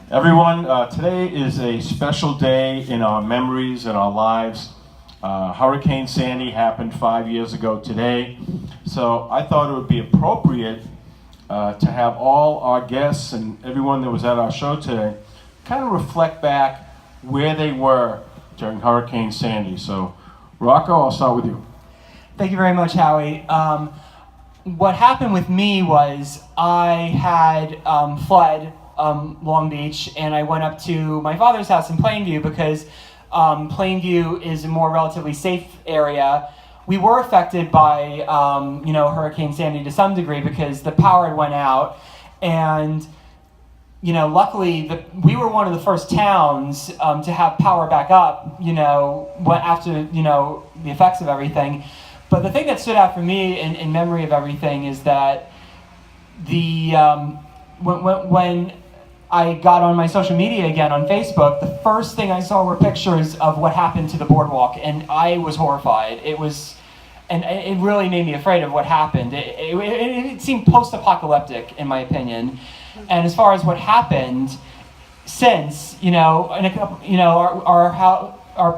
Everyone, today is a special day in our memories and our lives. Hurricane Sandy happened 5 years ago today, so I thought it would be appropriate to have all our guests and everyone that was at our show today kind of reflect back where they were during Hurricane Sandy. So, Rocco, I'll start with you. Thank you very much, Howie. What happened with me was I had fled Long Beach, and I went up to my father's house in Plainview because Plainview is a more relatively safe area. We were affected by Hurricane Sandy to some degree because the power had went out, and luckily we were one of the first towns to have power back up. After the effects of everything. But the thing that stood out for me in memory of everything is that when I got on my social media again on Facebook, the first thing I saw were pictures of what happened to the boardwalk, and I was horrified. It really made me afraid of what happened. It seemed post-apocalyptic, in my opinion. And as far as what happened since, our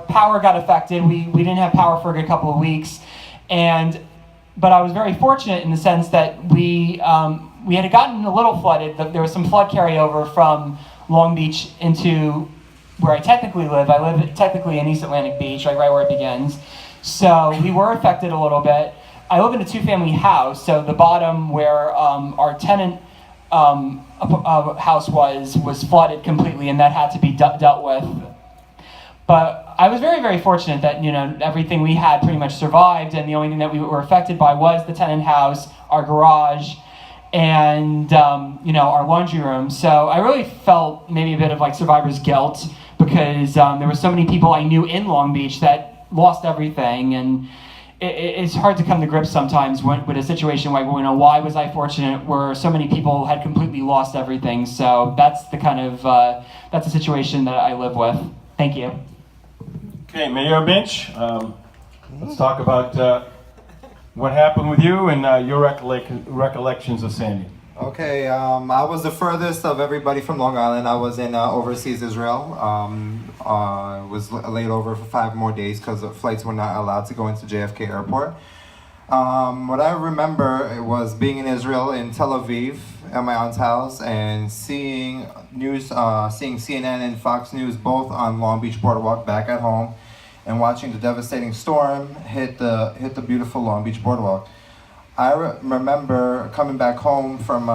power got affected. We didn't have power for a good couple of weeks, but I was very fortunate in the sense that we had gotten a little flooded. There was some flood carryover from Long Beach into where I technically live. I live technically in East Atlantic Beach, right where it begins. So we were affected a little bit. I live in a two-family house, so the bottom where our tenant house was flooded completely, and that had to be dealt with. But I was very, very fortunate that everything we had pretty much survived, and the only thing that we were affected by was the tenant house, our garage, and our laundry room. So I really felt maybe a bit of like survivor's guilt because there were so many people I knew in Long Beach that lost everything, and it's hard to come to grips sometimes with a situation like, why was I fortunate where so many people had completely lost everything. So that's the kind of that's the situation that I live with. Thank you. Okay, Mayor Minch, let's talk about what happened with you and your recollections of Sandy. Okay, I was the furthest of everybody from Long Island. I was in overseas Israel. Was laid over for 5 more days because flights were not allowed to go into JFK Airport. What I remember was being in Israel, in Tel Aviv, at my aunt's house, and seeing CNN and Fox News both on Long Beach Boardwalk back at home, and watching the devastating storm hit the beautiful Long Beach Boardwalk. I remember coming back home from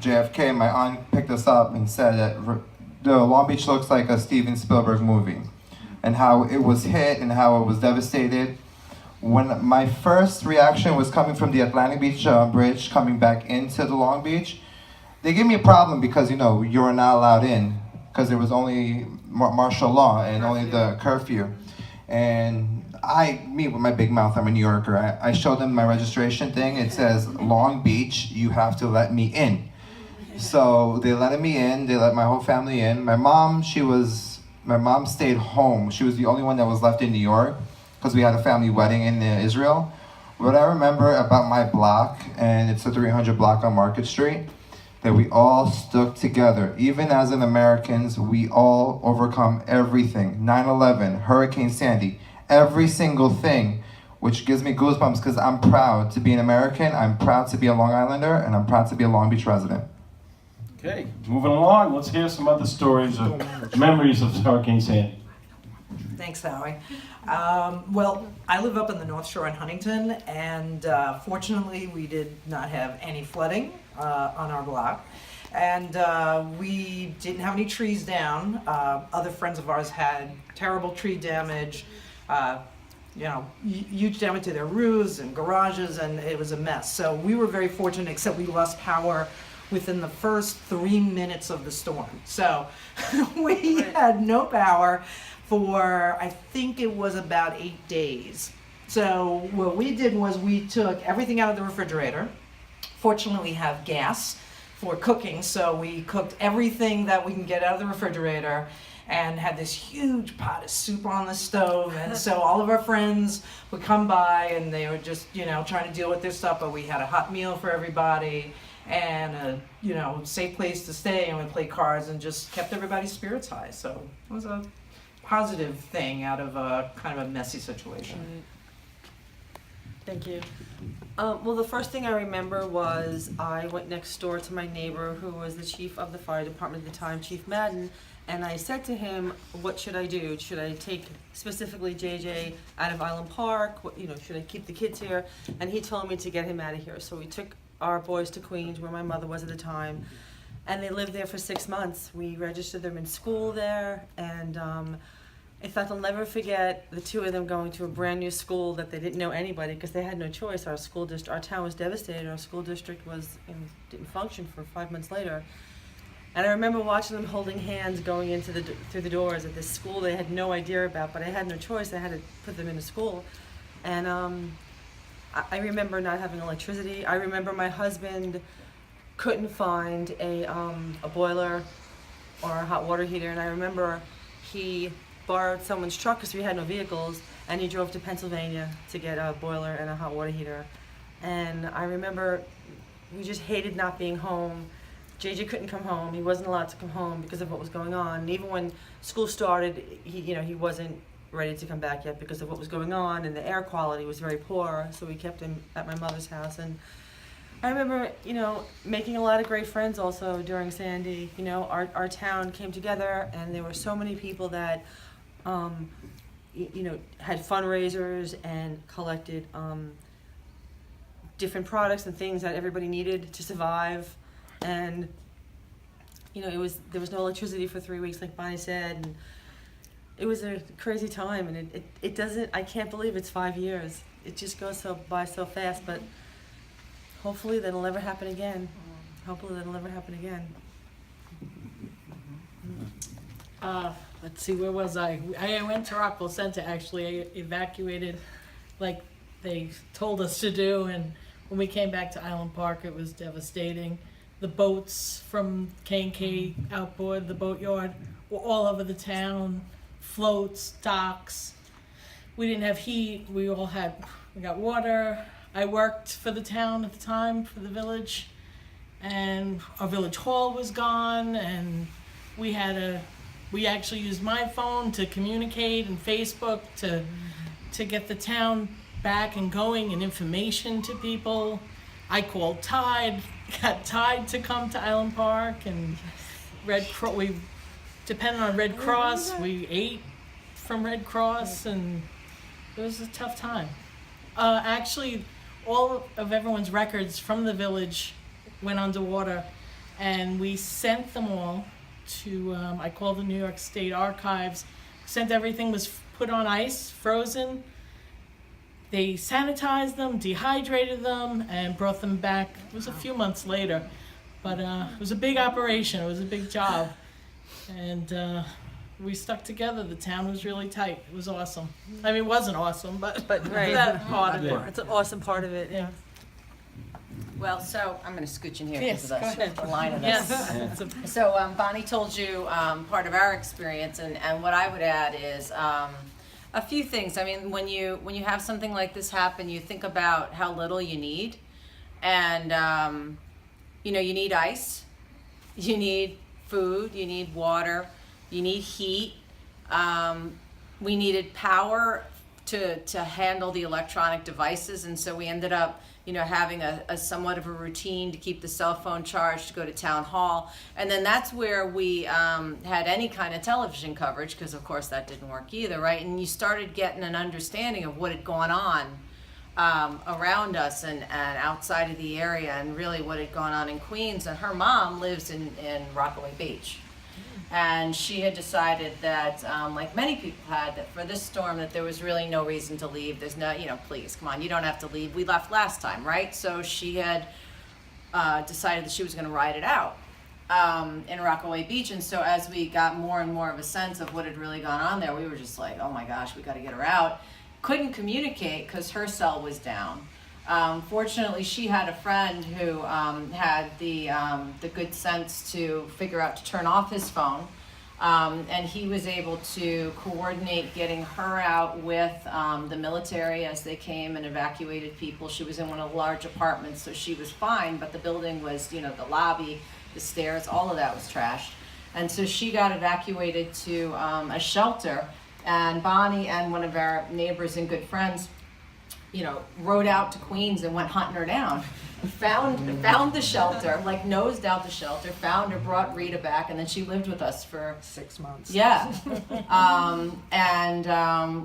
JFK. My aunt picked us up and said that the Long Beach looks like a Steven Spielberg movie, and how it was hit and how it was devastated. When my first reaction was coming from the Atlantic Beach bridge, coming back into the Long Beach, they gave me a problem because you were not allowed in because there was only martial law and only the curfew. And me with my big mouth, I'm a New Yorker, I showed them my registration thing. It says, Long Beach, you have to let me in. So they let me in, they let my whole family in. My mom stayed home. She was the only one that was left in New York because we had a family wedding in Israel. What I remember about my block, and it's a 300 block on Market Street, that we all stuck together. Even as an Americans, we all overcome everything. 9/11, Hurricane Sandy, every single thing, which gives me goosebumps because I'm proud to be an American, I'm proud to be a Long Islander, and I'm proud to be a Long Beach resident. Okay, moving along, let's hear some other stories of memories of Hurricane Sandy. Thanks, Howie. Well, I live up in the North Shore in Huntington, and fortunately we did not have any flooding on our block. And we didn't have any trees down. Other friends of ours had terrible tree damage, huge damage to their roofs and garages, and it was a mess. So we were very fortunate, except we lost power within the first 3 minutes of the storm. So we had no power for, I think it was about 8 days. So what we did was we took everything out of the refrigerator. Fortunately, we have gas for cooking, so we cooked everything that we can get out of the refrigerator and had this huge pot of soup on the stove. And so all of our friends would come by and they were just, trying to deal with their stuff, but we had a hot meal for everybody. and a safe place to stay, and we played cards and just kept everybody's spirits high. So it was a positive thing out of a kind of a messy situation. Thank you. Well, the first thing I remember was I went next door to my neighbor who was the chief of the fire department at the time, Chief Madden, and I said to him, what should I do? Should I take specifically JJ out of Island Park? Should I keep the kids here? And he told me to get him out of here. So we took our boys to Queens, where my mother was at the time, and they lived there for 6 months. We registered them in school there, and in fact, I'll never forget the two of them going to a brand new school that they didn't know anybody because they had no choice. Our town was devastated. Our school district didn't function for 5 months later. And I remember watching them holding hands going into through the doors at this school they had no idea about, but I had no choice. I had to put them into school. And I remember not having electricity. I remember my husband couldn't find a boiler or a hot water heater, and I remember he borrowed someone's truck because we had no vehicles, and he drove to Pennsylvania to get a boiler and a hot water heater. And I remember we just hated not being home. JJ couldn't come home. He wasn't allowed to come home because of what was going on. And even when school started, he wasn't ready to come back yet because of what was going on, and the air quality was very poor. So we kept him at my mother's house. And I remember, making a lot of great friends also during Sandy. Our town came together, and there were so many people that had fundraisers and collected different products and things that everybody needed to survive. And there was no electricity for 3 weeks, like Bonnie said, and it was a crazy time. And I can't believe it's 5 years. It just goes by so fast. But hopefully that'll never happen again. Let's see, where was I? I went to Rockville Center, actually. I evacuated like they told us to do, and when we came back to Island Park, it was devastating. The boats from K&K outboard, the boatyard, were all over the town, floats, docks. We didn't have heat. We got water. I worked for the town at the time, for the village, and our village hall was gone, and we actually used my phone to communicate and Facebook to get the town back and going and information to people. I called Tide, got Tide to come to Island Park, and we depended on Red Cross. We ate from Red Cross, and it was a tough time. Actually, all of everyone's records from the village went underwater, and we sent them all to, I called the New York State Archives, everything was put on ice, frozen. They sanitized them, dehydrated them, and brought them back. It was a few months later, but it was a big operation. It was a big job, and we stuck together. The town was really tight. It was awesome. I mean, it wasn't awesome, but right. that part of it. It's an awesome part of it, yeah. Well, so I'm going to scooch in here Yes, because go of the ahead. line of this. Yes. So Bonnie told you part of our experience, and what I would add is a few things. I mean, when you have something like this happen, you think about how little you need, and you need ice, you need food, you need water, you need heat. We needed power to handle the electronic devices, and so we ended up having a somewhat of a routine to keep the cell phone charged, to go to town hall. And then that's where we had any kind of television coverage, because of course that didn't work either, right? And you started getting an understanding of what had gone on around us and outside of the area, and really what had gone on in Queens. And her mom lives in Rockaway Beach. And she had decided that, like many people had, that for this storm that there was really no reason to leave. There's no, please, come on, you don't have to leave. We left last time, right? So she had decided that she was going to ride it out in Rockaway Beach. And so as we got more and more of a sense of what had really gone on there, we were just like, oh my gosh, we got to get her out. Couldn't communicate because her cell was down. Fortunately, she had a friend who had the good sense to figure out to turn off his phone. And he was able to coordinate getting her out with the military as they came and evacuated people. She was in one of the large apartments, so she was fine, but the building was, you know, the lobby, the stairs, all of that was trashed. And so she got evacuated to a shelter, and Bonnie and one of our neighbors and good friends, you know, rode out to Queens and went hunting her down. Found the shelter, like nosed out the shelter, found her, brought Rita back, and then she lived with us for 6 months. yeah.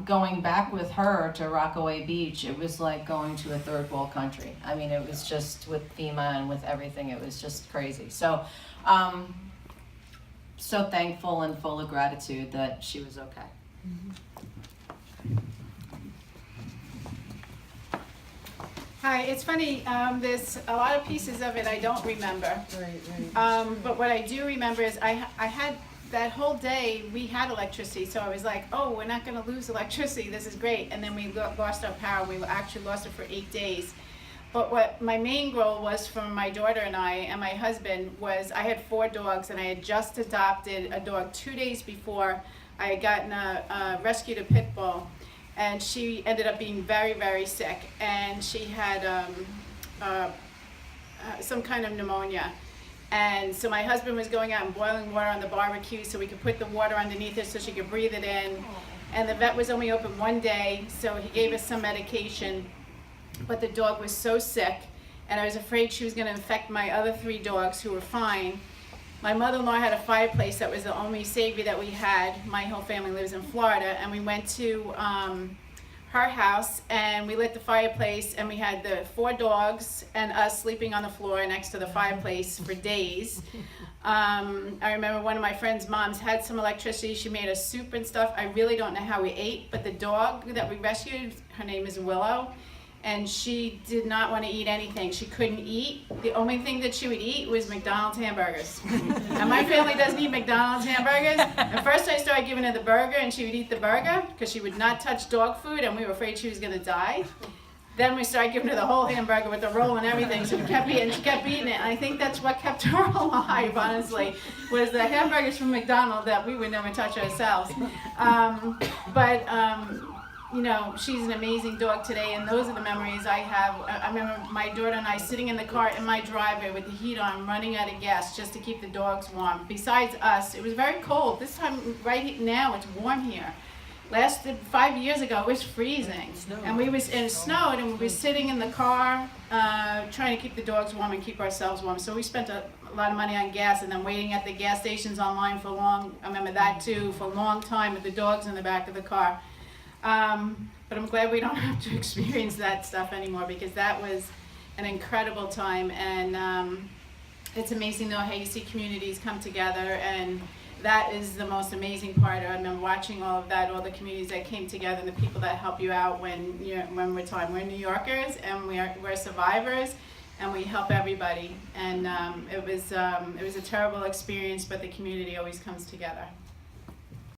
Going back with her to Rockaway Beach, it was like going to a third world country. I mean, it was just with FEMA and with everything, it was just crazy. So, so thankful and full of gratitude that she was okay. Hi, it's funny, there's a lot of pieces of it I don't remember. Right. But what I do remember is I had, that whole day, we had electricity, so I was like, oh, we're not gonna lose electricity, this is great. And then we lost our power, we actually lost it for 8 days. But what my main goal was for my daughter and my husband was, I had 4 dogs and I had just adopted a dog 2 days before. I had gotten rescued a pit bull. And she ended up being very, very sick, and she had some kind of pneumonia. And so my husband was going out and boiling water on the barbecue so we could put the water underneath her so she could breathe it in. And the vet was only open 1 day, so he gave us some medication. But the dog was so sick, and I was afraid she was going to infect my other 3 dogs who were fine. My mother-in-law had a fireplace that was the only savior that we had. My whole family lives in Florida, and we went to her house and we lit the fireplace, and we had the 4 dogs and us sleeping on the floor next to the fireplace for days. I remember one of my friend's moms had some electricity. She made us soup and stuff. I really don't know how we ate, but the dog that we rescued, her name is Willow, and she did not want to eat anything. She couldn't eat. The only thing that she would eat was McDonald's hamburgers. And my family doesn't eat McDonald's hamburgers. And first I started giving her the burger, and she would eat the burger because she would not touch dog food, and we were afraid she was going to die. Then we started giving her the whole hamburger with the roll and everything, so we kept eating, she kept eating it. And I think that's what kept her alive, honestly, was the hamburgers from McDonald's that we would never touch ourselves. You know, she's an amazing dog today, and those are the memories I have. I remember my daughter and I sitting in the car in my driveway with the heat on, running out of gas just to keep the dogs warm. Besides us, it was very cold. This time, right now, it's warm here. Last 5 years ago, it was freezing, and it snowed, and we were sitting in the car trying to keep the dogs warm and keep ourselves warm. So we spent a lot of money on gas, and then waiting at the gas stations online for long. I remember that too, for a long time with the dogs in the back of the car. But I'm glad we don't have to experience that stuff anymore, because that was an incredible time, and it's amazing though how you see communities come together, and that is the most amazing part. I remember watching all of that, all the communities that came together, and the people that help you out when we're talking. We're New Yorkers, and we're survivors, and we help everybody. And it was a terrible experience, but the community always comes together.